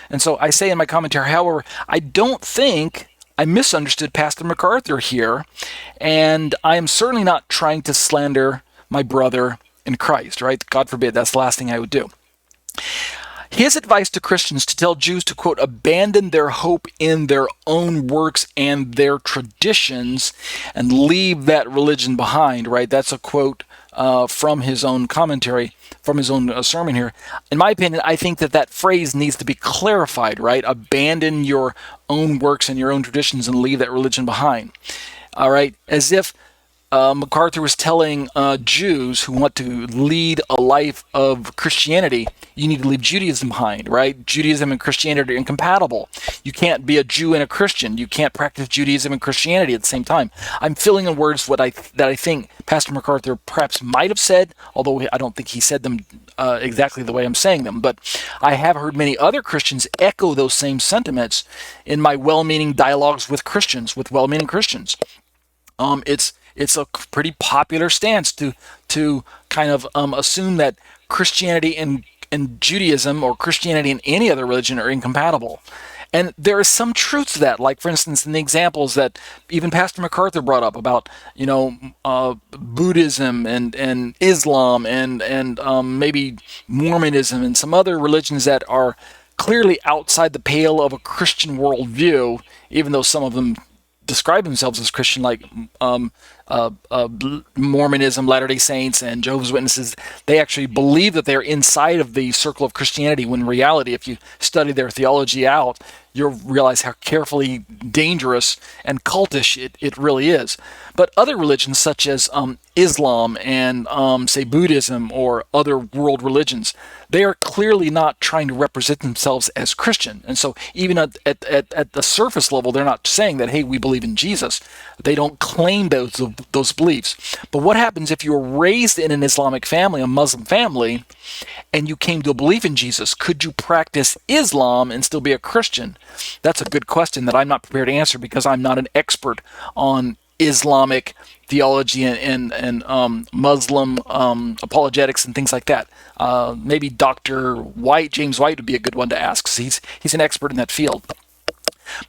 And so I say in my commentary, however, I don't think I misunderstood Pastor MacArthur here, and I am certainly not trying to slander my brother in Christ, right? God forbid, that's the last thing I would do. His advice to Christians to tell Jews to, quote, abandon their hope in their own works and their traditions and leave that religion behind, right? That's a quote from his own commentary, from his own sermon here. In my opinion, I think that phrase needs to be clarified, right? Abandon your own works and your own traditions and leave that religion behind. All right? As if MacArthur was telling Jews who want to lead a life of Christianity, you need to leave Judaism behind, right? Judaism and Christianity are incompatible. You can't be a Jew and a Christian. You can't practice Judaism and Christianity at the same time. I'm filling in words that I think Pastor MacArthur perhaps might have said, although I don't think he said them exactly the way I'm saying them. But I have heard many other Christians echo those same sentiments in my well-meaning dialogues with Christians, with well-meaning Christians. It's a pretty popular stance to kind of assume that Christianity and Judaism or Christianity and any other religion are incompatible. And there is some truth to that. Like, for instance, in the examples that even Pastor MacArthur brought up about, Buddhism and Islam and maybe Mormonism and some other religions that are clearly outside the pale of a Christian worldview, even though some of them describe themselves as Christian, like Mormonism, Latter-day Saints, and Jehovah's Witnesses. They actually believe that they're inside of the circle of Christianity, when in reality, if you study their theology out, you'll realize how carefully dangerous and cultish it really is. But other religions, such as Islam and, say, Buddhism or other world religions, they are clearly not trying to represent themselves as Christian. And so even at the surface level, they're not saying that, hey, we believe in Jesus. They don't claim those beliefs. But what happens if you were raised in an Islamic family, a Muslim family, and you came to a belief in Jesus? Could you practice Islam and still be a Christian? That's a good question that I'm not prepared to answer, because I'm not an expert on Islamic theology and Muslim apologetics and things like that. Maybe Dr. White, James White, would be a good one to ask, because he's an expert in that field.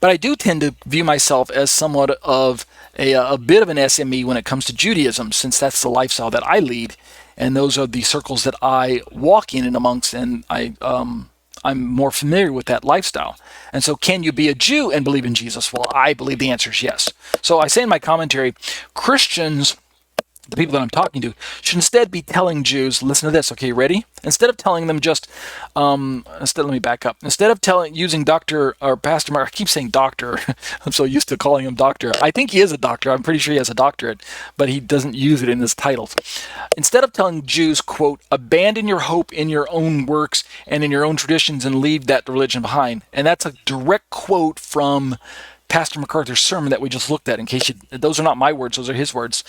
But I do tend to view myself as somewhat of a bit of an SME when it comes to Judaism, since that's the lifestyle that I lead, and those are the circles that I walk in and amongst, and I'm more familiar with that lifestyle. And so, can you be a Jew and believe in Jesus? Well, I believe the answer is yes. So I say in my commentary, Christians, the people that I'm talking to, should instead be telling Jews, listen to this, okay, you ready? Instead of telling them just, let me back up. Instead of using Dr. or Pastor Mark, I keep saying doctor. I'm so used to calling him doctor. I think he is a doctor. I'm pretty sure he has a doctorate, but he doesn't use it in his titles. Instead of telling Jews, quote, abandon your hope in your own works and in your own traditions and leave that religion behind. And that's a direct quote from Pastor MacArthur's sermon that we just looked at. In case those are not my words, those are his words.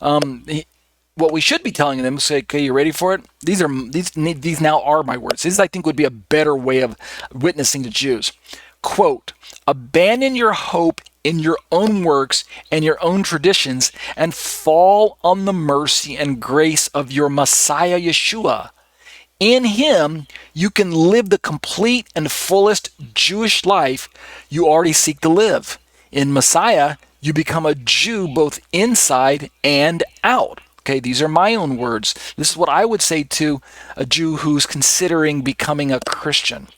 What we should be telling them is, say, okay, you ready for it? These now are my words. This, I think, would be a better way of witnessing to Jews. Quote, abandon your hope in your own works and your own traditions and fall on the mercy and grace of your Messiah Yeshua. In him, you can live the complete and fullest Jewish life you already seek to live. In Messiah, you become a Jew both inside and out. Okay, these are my own words. This is what I would say to a Jew who's considering becoming a Christian.